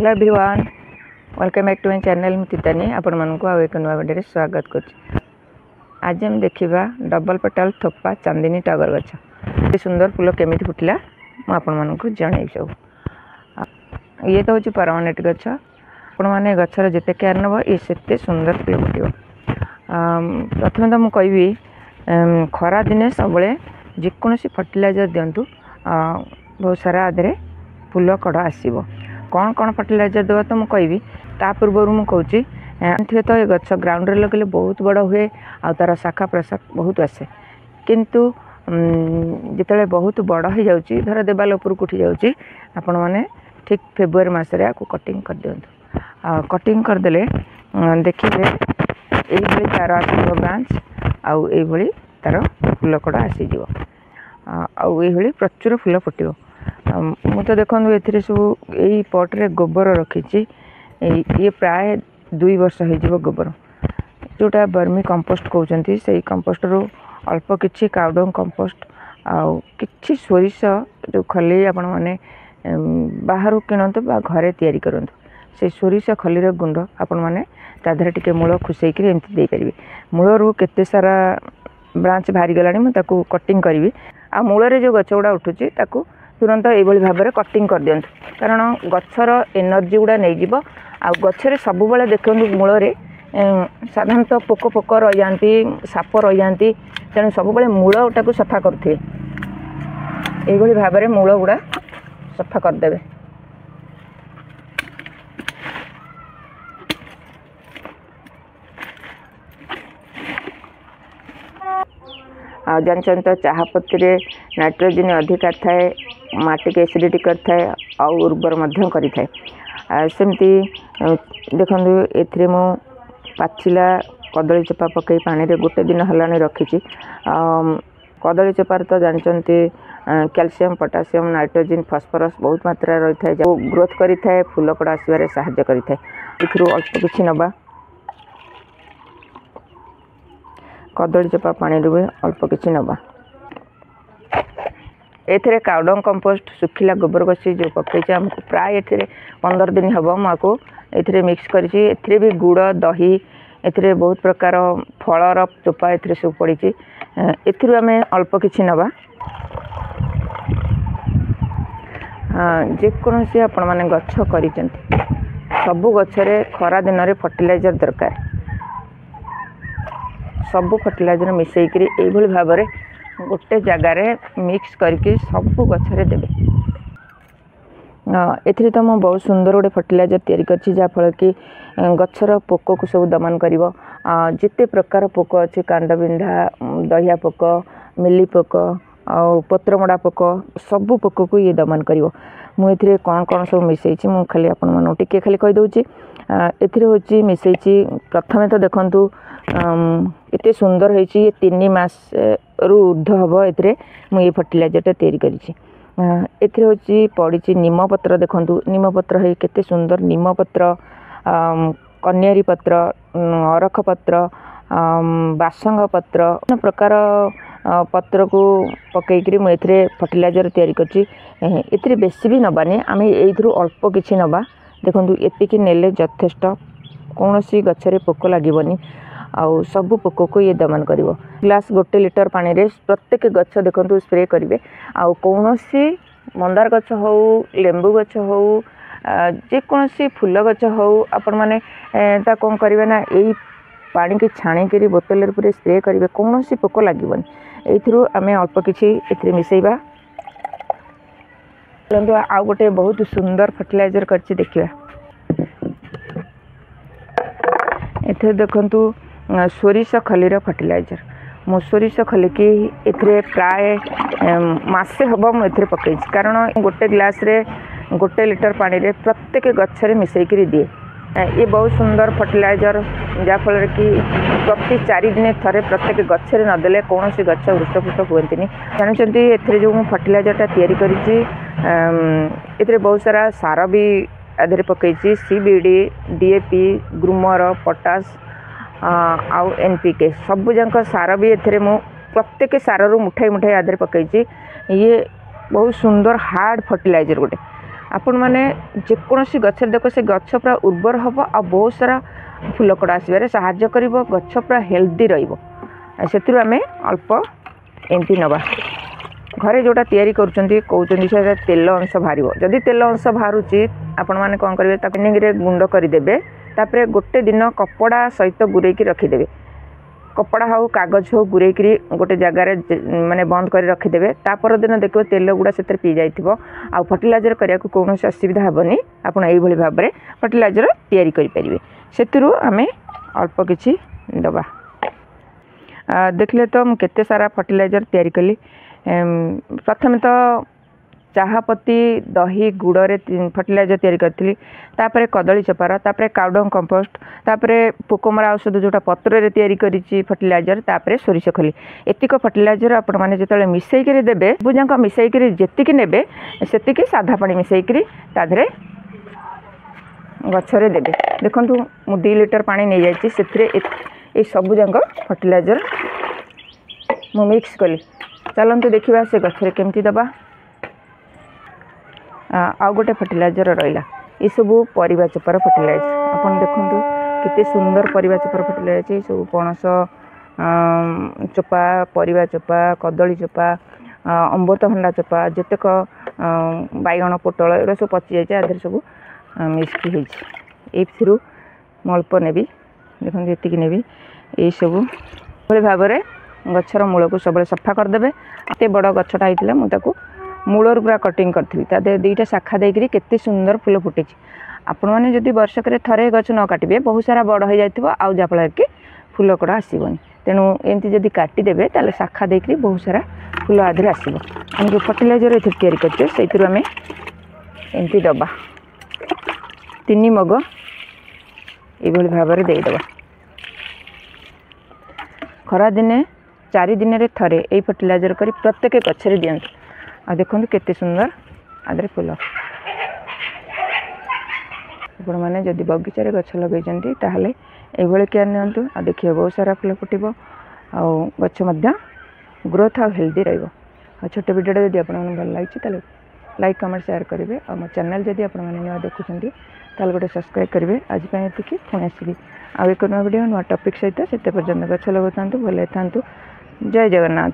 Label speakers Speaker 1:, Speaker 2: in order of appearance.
Speaker 1: Hello everyone welcome back to my channel तितानी आपण मानक आउ एक नुआ वीडियो स्वागत कर। आज हम देखा डबल पेटल थोपा चांदनी टगर गछ सुंदर फूल केमी फुटला मुझे जन सब ये तो हूँ परमानेंट गछ आपने गचर जिते केयर नब ये से सुंदर फूल फुट। प्रथम तो मुझे खरा दिने सब जेकोसी फर्टिलाइजर दिंतु बहुत सारा आधे फूल कड़ आसब कौन कौन फर्टिलाइजर देवा तो मुझे कहि ता पूर्व मुझे थे तो ये गच ग्राउंड लगे बहुत बड़ हुए आ तार शाखा प्रशाख बहुत आसे किंतु जिते बहुत बड़ हो जाऊँगी धर देवाल उपरक उठी जाऊँगी आपण मैंने ठीक फेब्रुआरी मसरे आपको कटिंग कर दिंतु कटिंग करदे देखिए ये तार आस ब्रांच आई तार फूल कड़ा आसीज आई प्रचुर फूल फुटो। मु तो देखो ये सब यही पट्रे गोबर रखी ये प्राय 2 वर्ष हो गोबर जोटा बर्मी कंपोस्ट कहते से कंपोस्ट रू अल्प किछि काउडंग कंपोस्ट आउ किछि सोरिष जो खली आपण माने बाहर किणतु घरे तैयारी करंतु से सोरिष खलीर गुंड आपण माने ताधर टिके मूल खुसैक एमती दे पारे मूल रू केते सारा ब्रांच बाहरी गलानी मुझे कटिंग करी आ मूल जो गछ गुड़ा उठुची ताकू तुरंत ये भाव में कटिंग कर दिंतु कारण गचर एनर्जी गुड़ा नहीं आ गचरे सब बेले देखो मूल साधारणतः पोक पोक रही जाती साप रही जाती तेणु सब बेले मूलटा को सफा करुवे ये भाव में मूल गुड़ा सफा करदे। जानते तो चाह पत्ती नाइट्रोजन अधिकार थाए माटी के एसिडिटी करए और उर्वर करमती देखते मु पाचिला कदली चोपा पकई पानी रे गोटे दिन है रखी कदली चोपार तो जानते कैल्शियम पोटासियम नाइट्रोजन फॉस्फोरस बहुत मात्रा रही है जो ग्रोथ करें फूल कड़ा आसबार साहाय्य करें अल्प किसी नवा कदली चोपा पानी रू अल्प किसी नवा एथिरे काउडंग कंपोस्ट सुखिला गोबर गसी जो पकई आमको प्राय ए 15 दिन हम आपको ए मिक्स करी भी गुड़ दही ए बहुत प्रकार फलर चोपा ए सब पड़ी एम अल्प किसी नवा जेकोसी आपण मैंने गछ कर सबू गचरे खरा दिन में फर्टिलाइजर दरकार सबू फर्टिलाइजर मिसेकरी ये भाव में गोटे जगार मिक्स करके सबू गचरे देवे। ए तो मुझे बहुत सुंदर गोटे फर्टिलाइजर तैयारी करछि जहाँफल कि गचर पोक को सब दमन कर जिते प्रकार पोक अच्छे कांडबिंधा दहिया पोक मिली पोक आ पत्रमड़ा पोक सबू पोक को ये दमन कर मुझे कौन कौन सब मिसई मुझे खाली आपण टिके खाली कहीदे ए मिसई प्रथमे तो देखु एते सुंदर होती ये 3 मास रु ऊर्ध हम ए फर्टिलाइजरटा तैयारी करी पड़ी नीम पत्र देखु नीम पत्र है केते सुंदर नीम पत्र कन्यारी पत्र अरख पत्र बासंग पत्र प्रकार पत्र को पकईकरी मुझे फर्टिलाइजर तैयारी कर बेसी भी नबानी आम ये अल्प किसी नबा देखु एतिकी नेले यथेष्ट कौन सी गचरे पोक लगभग आउ सबू पोक को ये दमन कर ग्लास 1 लीटर पानी रे प्रत्येक गच देखु स्प्रे करेंगे आउ कौन सी मंदार गच हो लेंबू गच हो जेकोसी फूल गच हो आपण मैंने कौन करेंगे ना यही पानी की छाणिकी बोतल पूरे स्प्रे करेंगे कौन सी पोक लगभग ये आम अल्प किसी मिसेबा आउ गोटे बहुत सुंदर फर्टिलाइजर कर देखा ए देखु सोरिष खलीर फर्टिलाइजर मो सोरिष खली की ए प्राय मसे हम मुझे पकई कारण गोटे ग्लास रे 1 लीटर पानी रे प्रत्येक गचरे मिसेकरी दिए ये बहुत सुंदर फर्टिलाइजर जहाँफल कि प्रति 4 दिन थे प्रत्येक गचरे नदेले कौन सी गच हृष्टपुष्ट हुए जानते ए जो फर्टिलाइजरटा तैयारी कर बहुत सारा सार भी आधे पकई CBD DAP ग्रूमर पोटास आउ NPK सबू जाक सार भी ए प्रत्येक सारू मुठाई मुठाई आधे पकई ये बहुत सुंदर हार्ड फर्टिलाइजर गोटे आपण मैंने जेकोसी गच देख से गच पूरा उर्वर हम आ बहुत सारा फूल कड़ा आसबार साहाय्य कर गच पूरा हेल्दी रही आम अल्प एमती नवा घरे जोटा तैयारी कहते तेल अंश बाहर जदि तेल अंश बाहर आपण मैंने कौन करेंगे पानी गुंड करदे तापर गोटे दिन कपड़ा सहित गुरैकी रखिदे कपड़ा हो कागज हो गुरैकी गोटे जगार माने बंद कर रखिदे तापर दिन देखो तेल गुड़ा से पी जाइए आ फर्टिलाइजर करने को कौन असुविधा हेनी आपड़ यही भाव में फर्टिलाइजर तैयारी करेंगे से आम अल्प किसी दबा देखले तो मुझे सारा फर्टिलाइजर तैयारी कली प्रथम तो चाहपत्ती दही गुड़ फर्टिलाइजर तैयारी करी तापर कदली चपार तापर काउडंग कंपोस्ट तापर पोकमरा औषध जोटा पत्र तैयारी करी फर्टिलाइजर तापर सोरिष खली एतिक फर्टिलाइजर आपण मैंने जो मिसईकरी देवे सबूक मिसईकरी जी ने से साधा पानी मिसईकरी ताधे गचरे देवे देखु मु 2 लिटर पानी नहीं जाइए सबूक फर्टिलाइजर मु मिक्स कली चलते देखा से गचरे केमती दबा आउ गोटे फर्टिलाइजर रहा ये सब परिबा चोपार फर्टिलाइजर आपन देखु केते सुंदर परिबा चोपार फर्टिलाइजर ये सब पणस चोपा परिबा चोपा कदली चोपा अमृतभंडा चोपा जितेक बैगण पोटल एरा सब पचि जाए आधे सब मिक्स हो अल्प नेबी देखो ये नेबी ये सब भाव में गचर मूल को सब सफा करदे एत बड़ गछटा होता मुझे मूलर पूरा कटिंग करी 2टा शाखा देकर केते सुंदर फूल फुटे आपण मैंने जदि वर्षक थे गच न काटे बहुत सारा बड़ हो जाए आउ जहाँफल कि फूल कड़ा आसबनी तेणु एमती जदि काटिदेवे ताले शाखा देकर बहुत सारा फूल आधे आसो आम जो फर्टिलाइजर ये तैयारी करते से आम एमती दबा 3 मग ये भाव में देदबा खरा दिने 4 दिन रे थरे यही फर्टिलाइजर करी प्रत्येक गचरे दिंतु आ देखो केते सुंदर आदरे फूल आपण मैंने जदि बगीचारे गछ लगे ये केयर नियंतु आ देखिए बहुत सारा फूल फुटब आ गछ ग्रोथ आ हेल्दी रही छोटे वीडियो जब आप भल लगे लाइक कमेंट शेयर करेंगे और मो चैनल जदि आप देखुं ताल गोटे सब्सक्राइब करेंगे आज ये पुणी आसबि आउ एक नुआ वीडियो नुआ टॉपिक सहित से पर्यटन गछ लगा था भले था जय जगन्नाथ।